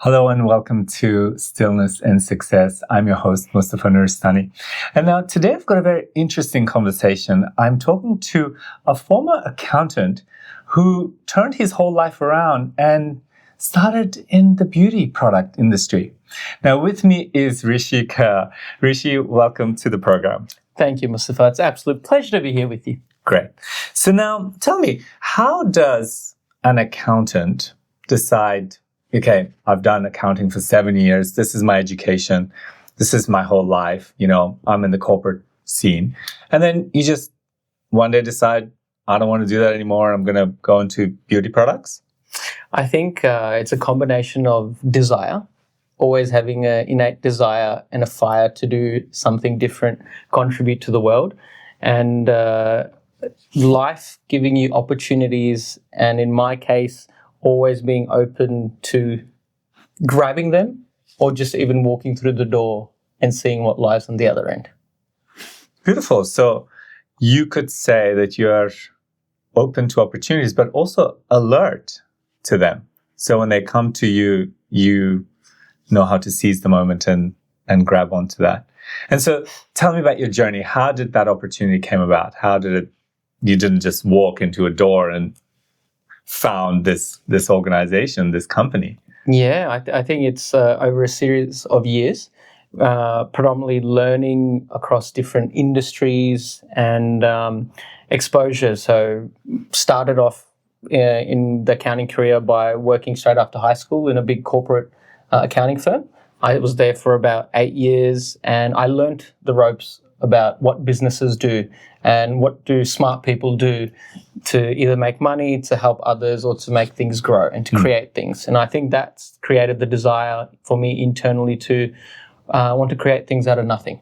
Hello and welcome to Stillness and Success. I'm your host, Mustafa Nuristani. And now today I've got a very interesting conversation. I'm talking to a former accountant who turned his whole life around and started in the beauty product industry. Now with me is Rishi Kher. Rishi, welcome to the program. Thank you, Mustafa. It's an absolute pleasure to be here with you. Great. So now tell me, how does an accountant decide, okay, I've done accounting for 7 years. This is my education. This is my whole life. I'm in the corporate scene. And then you just one day decide, I don't want to do that anymore. I'm going to go into beauty products. I think it's a combination of desire, always having an innate desire and a fire to do something different, contribute to the world, and life giving you opportunities. And in my case, always being open to grabbing them or just even walking through the door and seeing what lies on the other end. Beautiful. So you could say that you're open to opportunities, but also alert to them. So when they come to you, you know how to seize the moment and grab onto that. And so tell me about your journey. How did that opportunity came about? You didn't just walk into a door and found this organization, this company? Yeah, I think it's over a series of years, predominantly learning across different industries and exposure. So started off in the accounting career by working straight after high school in a big corporate accounting firm. I was there for about 8 years and I learned the ropes about what businesses do and what do smart people do to either make money, to help others, or to make things grow and to create things. And I think that's created the desire for me internally to want to create things out of nothing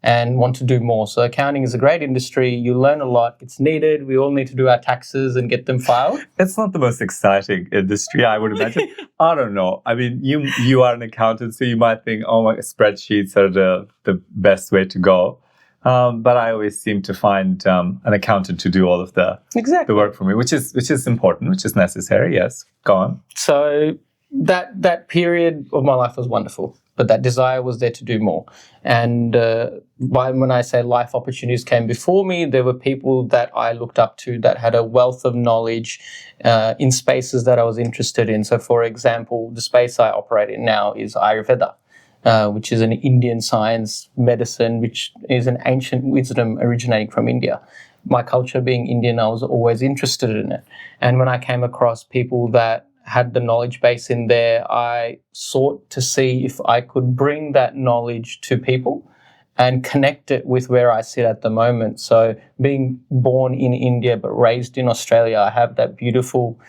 and want to do more. So accounting is a great industry. You learn a lot. It's needed. We all need to do our taxes and get them filed. It's not the most exciting industry, I would imagine. I don't know. I mean, you are an accountant, so you might think, oh, my spreadsheets are the best way to go. But I always seem to find an accountant to do all of the work for me, which is important, which is necessary. Yes, go on. So that period of my life was wonderful, but that desire was there to do more. And when I say life opportunities came before me, there were people that I looked up to that had a wealth of knowledge in spaces that I was interested in. So, for example, the space I operate in now is Ayurveda. Which is an Indian science medicine, which is an ancient wisdom originating from India. My culture being Indian, I was always interested in it. And when I came across people that had the knowledge base in there, I sought to see if I could bring that knowledge to people and connect it with where I sit at the moment. So being born in India but raised in Australia, I have that beautiful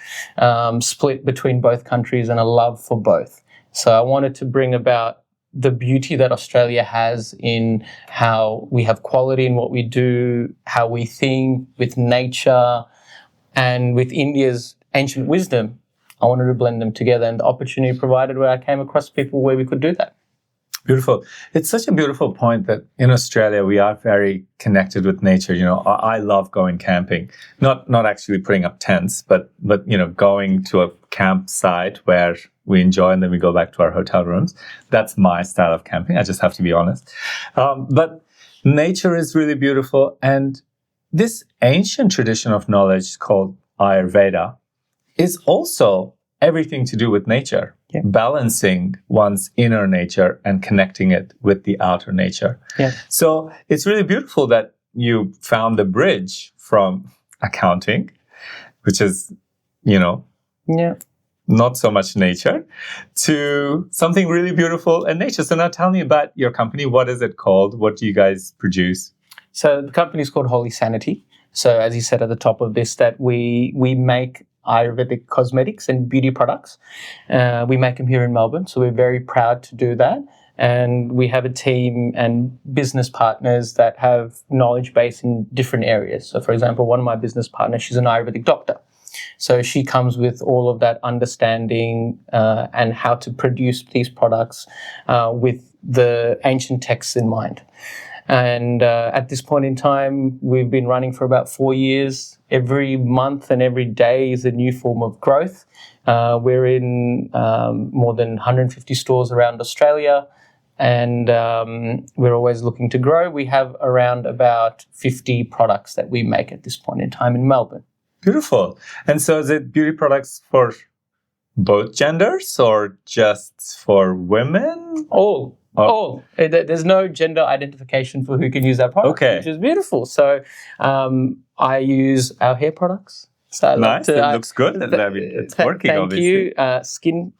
split between both countries and a love for both. So I wanted to bring about the beauty that Australia has in how we have quality in what we do, how we think with nature, and with India's ancient wisdom. I wanted to blend them together, and the opportunity provided where I came across people where we could do that. Beautiful. It's such a beautiful point that in Australia we are very connected with nature. I love going camping, not actually putting up tents, but going to a campsite where we enjoy and then we go back to our hotel rooms. That's my style of camping. I just have to be honest. But nature is really beautiful, and this ancient tradition of knowledge called Ayurveda is also everything to do with nature. Yeah. Balancing one's inner nature and connecting it with the outer nature. Yeah. So it's really beautiful that you found the bridge from accounting, which is, not so much nature, to something really beautiful and nature. So now tell me about your company. What is it called? What do you guys produce? So the company is called Holy Sanity. So as you said at the top of this, that we make ayurvedic cosmetics and beauty products. We make them here in Melbourne, so we're very proud to do that. And we have a team and business partners that have knowledge base in different areas. So, for example, one of my business partners, she's an Ayurvedic doctor. So she comes with all of that understanding and how to produce these products with the ancient texts in mind. And at this point in time, we've been running for about 4 years. Every month and every day is a new form of growth. We're in more than 150 stores around Australia, and we're always looking to grow. We have around about 50 products that we make at this point in time in Melbourne. Beautiful. And so is it beauty products for both genders or just for women? All. There's no gender identification for who can use our products, Okay. which is beautiful. So I use our hair products. So Nice. It looks good. It's working, thank obviously. you.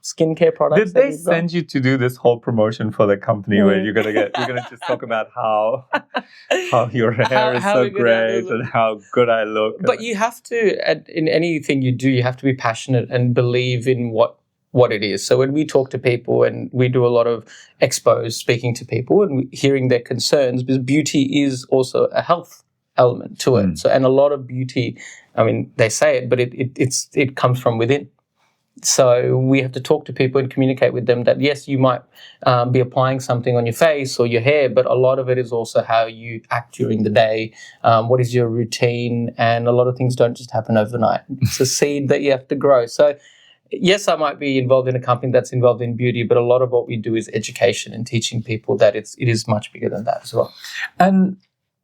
Skincare products. Did they send you to do this whole promotion for the company where you're gonna just talk about how your hair is so great and how good I look? But you have to, in anything you do, you have to be passionate and believe in what it is. So when we talk to people, and we do a lot of expos, speaking to people and hearing their concerns, because beauty is also a health element to it. So, and a lot of beauty, I mean, they say it, but it comes from within. So we have to talk to people and communicate with them that, yes, you might be applying something on your face or your hair, but a lot of it is also how you act during the day. What is your routine? And a lot of things don't just happen overnight. It's a seed that you have to grow. So yes, I might be involved in a company that's involved in beauty, but a lot of what we do is education and teaching people that it is much bigger than that as well. And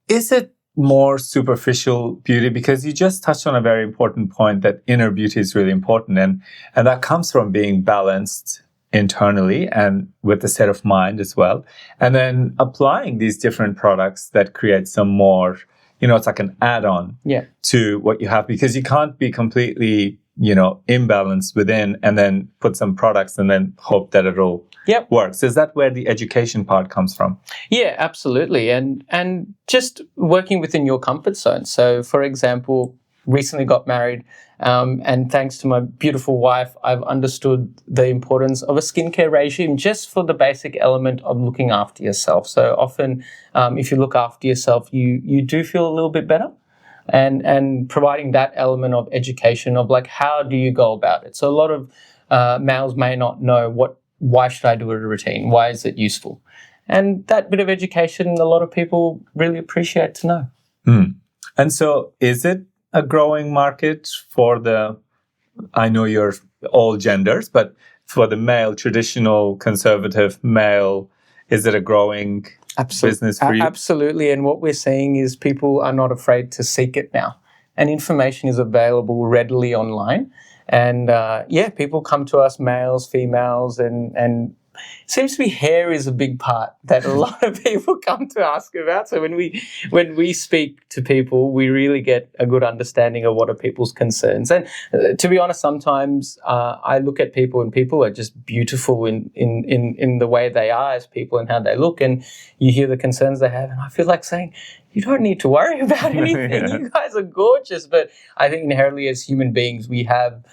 is it more superficial beauty? Because you just touched on a very important point, that inner beauty is really important, and that comes from being balanced internally and with a set of mind as well, and then applying these different products that create some more, it's like an add-on to what you have, because you can't be completely imbalanced within and then put some products and then hope that it'll works. Is that where the education part comes from? Yeah, absolutely. And just working within your comfort zone. So, for example, recently got married, and thanks to my beautiful wife, I've understood the importance of a skincare regime just for the basic element of looking after yourself. So often, if you look after yourself, you do feel a little bit better. And providing that element of education of like, how do you go about it? So a lot of males may not know why should I do a routine? Why is it useful? And that bit of education, a lot of people really appreciate to know. And so is it a growing market for I know you're all genders, but for the male, traditional, conservative male, is it a growing business for you? Absolutely. And what we're seeing is people are not afraid to seek it now. And information is available readily online. And people come to us, males, females, and it seems to be hair is a big part that a lot of people come to ask about. So when we speak to people, we really get a good understanding of what are people's concerns. And to be honest, sometimes I look at people, and people are just beautiful in the way they are as people and how they look. And you hear the concerns they have, and I feel like saying, you don't need to worry about anything. You guys are gorgeous. But I think inherently as human beings, we have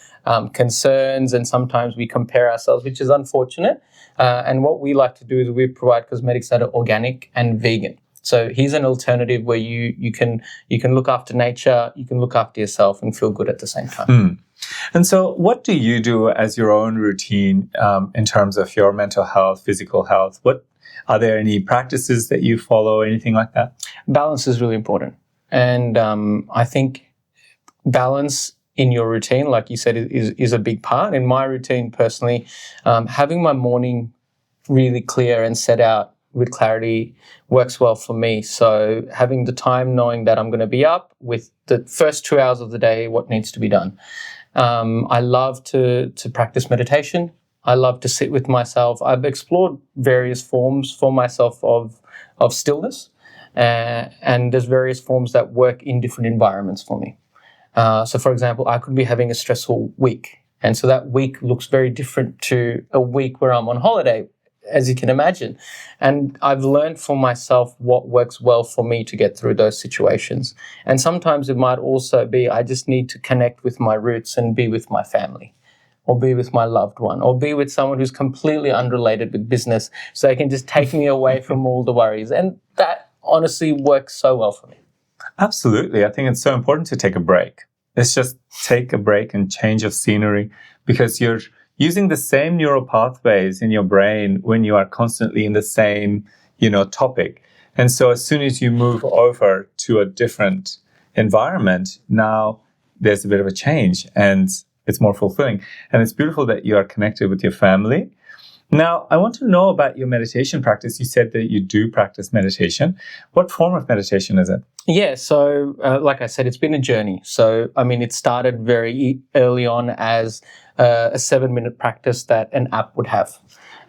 concerns, and sometimes we compare ourselves, which is unfortunate. And what we like to do is we provide cosmetics that are organic and vegan. So here's an alternative where you can look after nature, you can look after yourself and feel good at the same time. And so what do you do as your own routine in terms of your mental health, physical health? Are there any practices that you follow, anything like that? Balance is really important. And I think balance in your routine, like you said, is a big part. In my routine personally, having my morning really clear and set out with clarity works well for me. So having the time, knowing that I'm going to be up with the first 2 hours of the day, what needs to be done. I love to practice meditation. I love to sit with myself. I've explored various forms for myself of stillness, and there's various forms that work in different environments for me. So, for example, I could be having a stressful week, and so that week looks very different to a week where I'm on holiday, as you can imagine. And I've learned for myself what works well for me to get through those situations. And sometimes it might also be I just need to connect with my roots and be with my family, or be with my loved one, or be with someone who's completely unrelated with business, so they can just take me away from all the worries. And that honestly works so well for me. Absolutely. I think it's so important to take a break. It's just take a break and change of scenery, because you're using the same neural pathways in your brain when you are constantly in the same, topic. And so as soon as you move over to a different environment, now there's a bit of a change and it's more fulfilling. And it's beautiful that you are connected with your family. Now, I want to know about your meditation practice. You said that you do practice meditation. What form of meditation is it? Yeah, so like I said, it's been a journey. So, I mean, it started very early on as a 7-minute practice that an app would have.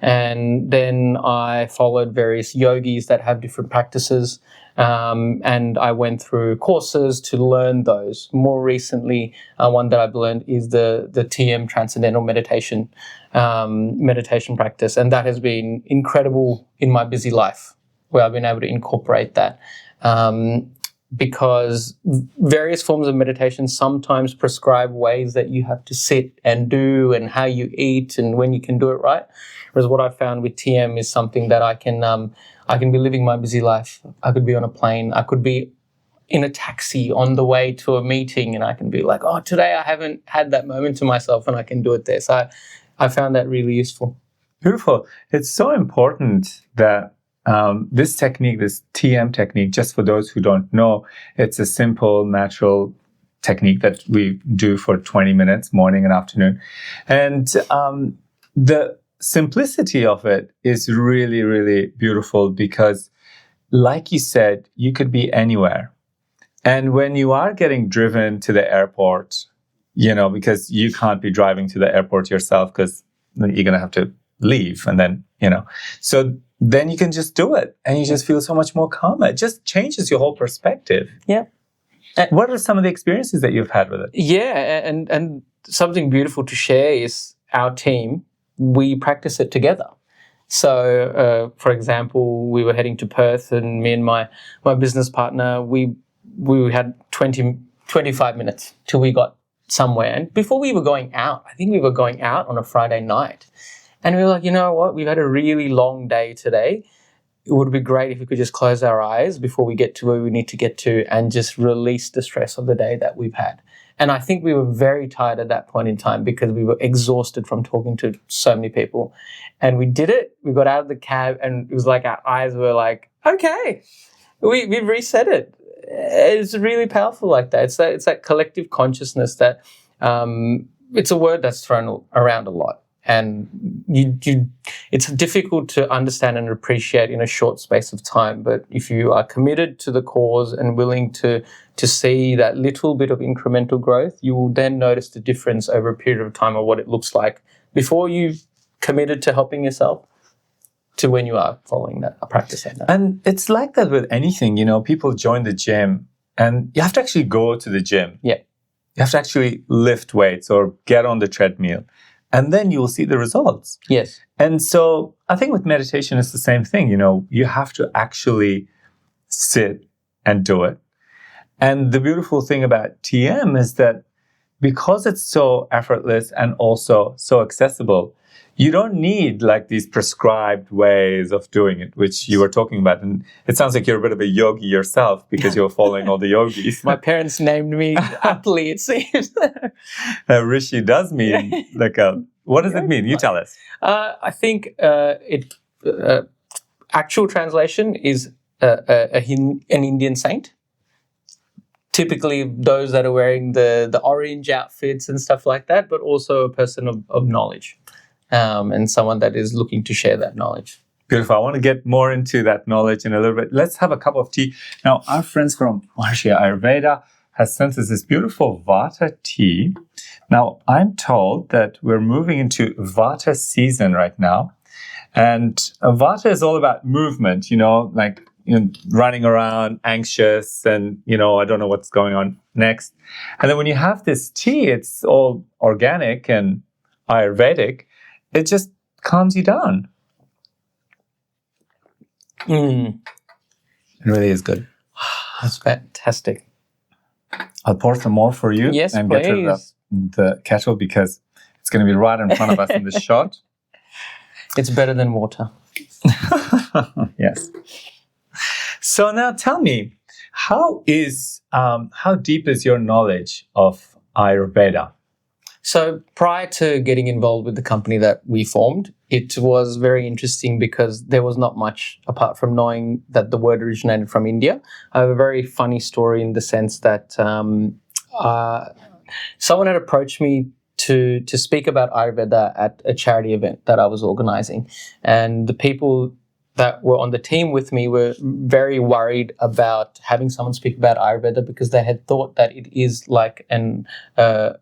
And then I followed various yogis that have different practices. And I went through courses to learn those. More recently, one that I've learned is the TM Transcendental Meditation practice, and that has been incredible in my busy life, where I've been able to incorporate that. Because various forms of meditation sometimes prescribe ways that you have to sit and do, and how you eat, and when you can do it right. Whereas what I found with TM is something that I can be living my busy life. I could be on a plane. I could be in a taxi on the way to a meeting, and I can be like, oh, today I haven't had that moment to myself, and I can do it there. So I found that really useful. Beautiful. It's so important that this technique, this TM technique, just for those who don't know, it's a simple, natural technique that we do for 20 minutes, morning and afternoon. And the simplicity of it is really, really beautiful because, like you said, you could be anywhere. And when you are getting driven to the airport, because you can't be driving to the airport yourself because you're going to have to leave. And then, so then you can just do it and you just feel so much more calmer. It just changes your whole perspective. Yeah. What are some of the experiences that you've had with it? Yeah. And something beautiful to share is our team, we practice it together. So, for example, we were heading to Perth, and me and my business partner, we had 25 minutes till we got somewhere. And before we were going out, I think we were going out on a Friday night. And we were like, you know what? We've had a really long day today. It would be great if we could just close our eyes before we get to where we need to get to and just release the stress of the day that we've had. And I think we were very tired at that point in time because we were exhausted from talking to so many people. And we did it. We got out of the cab, and it was like our eyes were like, okay, we've reset it. It's really powerful like that. It's that collective consciousness that it's a word that's thrown around a lot. And it's difficult to understand and appreciate in a short space of time. But if you are committed to the cause and willing to see that little bit of incremental growth, you will then notice the difference over a period of time of what it looks like before you've committed to helping yourself to when you are following that, practicing that. And it's like that with anything, people join the gym and you have to actually go to the gym. Yeah. You have to actually lift weights or get on the treadmill. And then you will see the results. Yes. And so I think with meditation, it's the same thing. You have to actually sit and do it. And the beautiful thing about TM is that because it's so effortless and also so accessible, you don't need like these prescribed ways of doing it, which you were talking about. And it sounds like you're a bit of a yogi yourself because you're following all the yogis. My parents named me aptly, it seems. Rishi does mean what does it mean? You tell us. I think actual translation is an Indian saint. Typically those that are wearing the orange outfits and stuff like that, but also a person of knowledge. And someone that is looking to share that knowledge. Beautiful. I want to get more into that knowledge in a little bit. Let's have a cup of tea. Now, our friends from Maharishi Ayurveda has sent us this beautiful Vata tea. Now, I'm told that we're moving into Vata season right now. And Vata is all about movement, running around, anxious, and, I don't know what's going on next. And then when you have this tea, it's all organic and Ayurvedic. It just calms you down. It really is good. That's fantastic. I'll pour some more for you. Yes, and please. get rid of the kettle because it's going to be right in front of us in this shot. It's better than water. Yes. So now tell me, how deep is your knowledge of Ayurveda? So prior to getting involved with the company that we formed, it was very interesting because there was not much apart from knowing that the word originated from India. I have a very funny story in the sense that someone had approached me to speak about Ayurveda at a charity event that I was organizing. And the people that were on the team with me were very worried about having someone speak about Ayurveda because they had thought that it is like a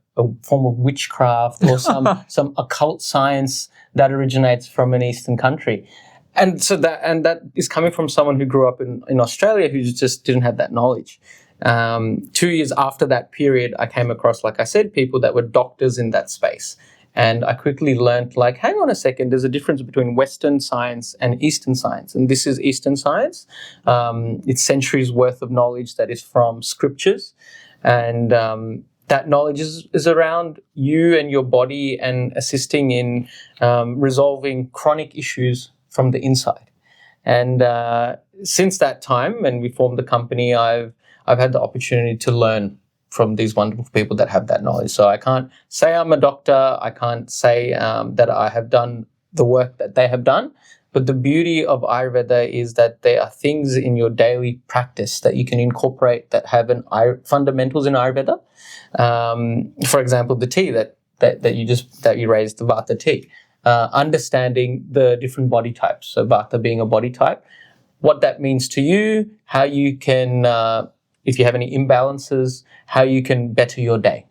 form of witchcraft or some occult science that originates from an Eastern country. And so that is coming from someone who grew up in Australia who just didn't have that knowledge. 2 years after that period, I came across, like I said, people that were doctors in that space. And I quickly learned, like, hang on a second, there's a difference between Western science and Eastern science. And this is Eastern science. It's centuries worth of knowledge that is from scriptures. And that knowledge is around you and your body and assisting in resolving chronic issues from the inside. And since that time, and we formed the company, I've had the opportunity to learn from these wonderful people that have that knowledge. So I can't say I'm a doctor. I can't say that I have done the work that they have done. But the beauty of Ayurveda is that there are things in your daily practice that you can incorporate that have fundamentals in Ayurveda. For example, the tea that you raised, the Vata tea. Understanding the different body types. So Vata being a body type, what that means to you, how you can, if you have any imbalances, how you can better your day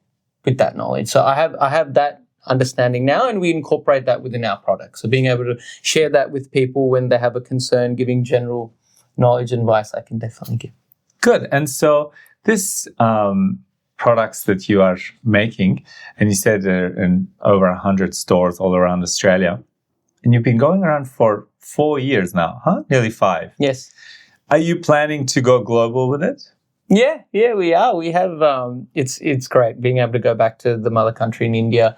with that knowledge. So I have that understanding now, and we incorporate that within our product. So being able to share that with people when they have a concern, giving general knowledge and advice, I can definitely give. Good. And so this products that you are making, and you said they're in over 100 stores all around Australia, and you've been going around for 4 years now, huh? Nearly 5. Yes. Are you planning to go global with it? Yeah, we are. We have, it's great being able to go back to the mother country in India.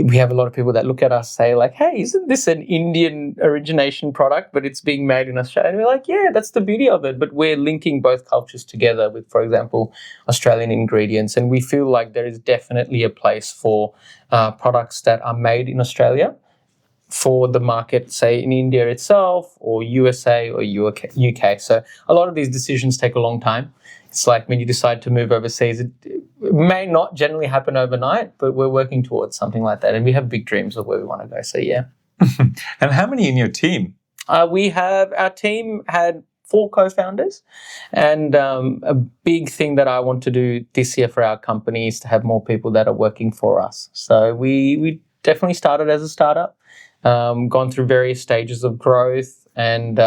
We have a lot of people that look at us say like, hey, isn't this an Indian origination product, but it's being made in Australia? And we're like, yeah, that's the beauty of it. But we're linking both cultures together with, for example, Australian ingredients. And we feel like there is definitely a place for products that are made in Australia for the market, say in India itself or USA or UK. So a lot of these decisions take a long time. It's like when you decide to move overseas, it may not generally happen overnight, but we're working towards something like that. And we have big dreams of where we want to go. So, yeah. And how many in your team? Our team had 4 co-founders. And a big thing that I want to do this year for our company is to have more people that are working for us. So we definitely started as a startup, gone through various stages of growth. And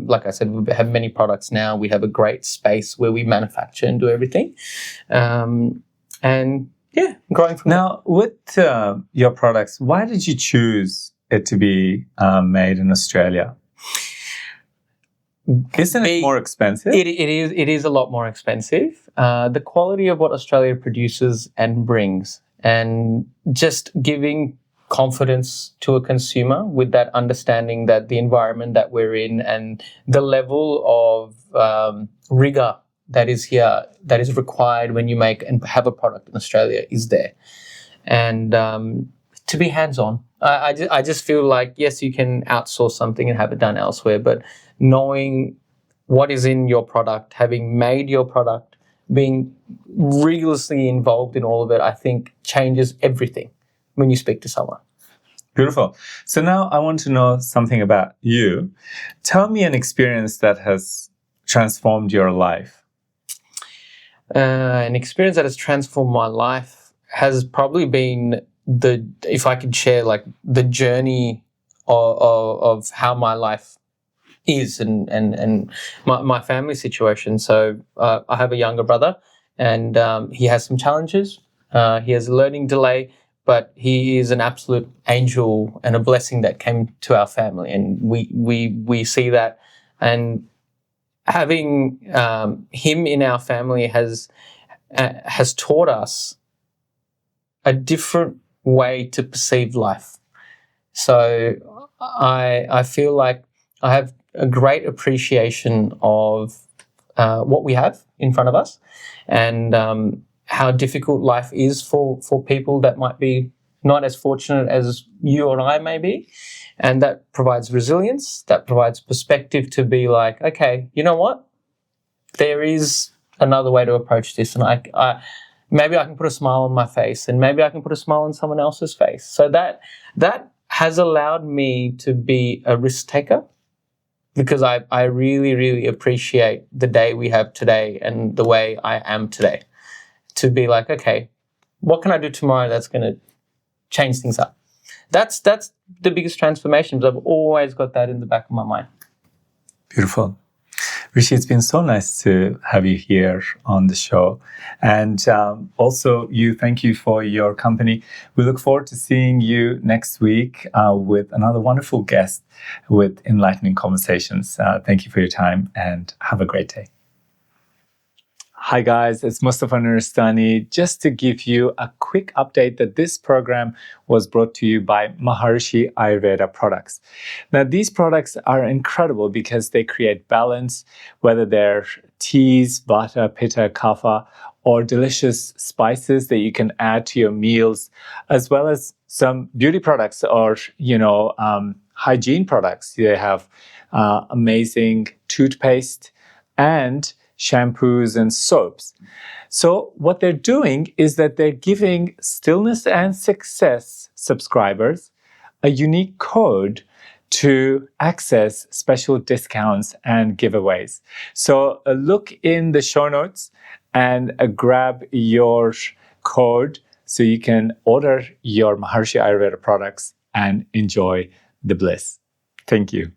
like I said, we have many products now. We have a great space where we manufacture and do everything. And yeah, growing from now, with your products, why did you choose it to be made in Australia? Isn't it more expensive? It is a lot more expensive. The quality of what Australia produces and brings, and just giving confidence to a consumer with that understanding that the environment that we're in and the level of rigor that is here, that is required when you make and have a product in Australia is there. And to be hands-on. I just feel like, yes, you can outsource something and have it done elsewhere, but knowing what is in your product, having made your product, being rigorously involved in all of it, I think changes everything when you speak to someone. Beautiful. So now I want to know something about you. Tell me an experience that has transformed your life. An experience that has transformed my life has probably been if I could share like the journey of how my life is and my family situation. So I have a younger brother, and he has some challenges. He has a learning delay, but he is an absolute angel and a blessing that came to our family, and we see that. And having him in our family has taught us a different way to perceive life. So I feel like I have a great appreciation of what we have in front of us, and how difficult life is for people that might be not as fortunate as you or I may be. And that provides resilience, that provides perspective to be like, okay, you know what? There is another way to approach this. And maybe I can put a smile on my face, and maybe I can put a smile on someone else's face. So that has allowed me to be a risk taker, because I really, really appreciate the day we have today and the way I am today. To be like, okay, what can I do tomorrow that's going to change things up? That's the biggest transformation, because I've always got that in the back of my mind. Beautiful. Rishi, it's been so nice to have you here on the show. And also, thank you for your company. We look forward to seeing you next week with another wonderful guest with enlightening conversations. Thank you for your time and have a great day. Hi guys, it's Mustafa Nuristani. Just to give you a quick update that this program was brought to you by Maharishi Ayurveda products. Now these products are incredible because they create balance, whether they're teas, vata, pitta, kapha, or delicious spices that you can add to your meals, as well as some beauty products or, hygiene products. They have amazing toothpaste and shampoos and soaps. So what they're doing is that they're giving Stillness and Success subscribers a unique code to access special discounts and giveaways. So look in the show notes and grab your code so you can order your Maharishi Ayurveda products and enjoy the bliss. Thank you.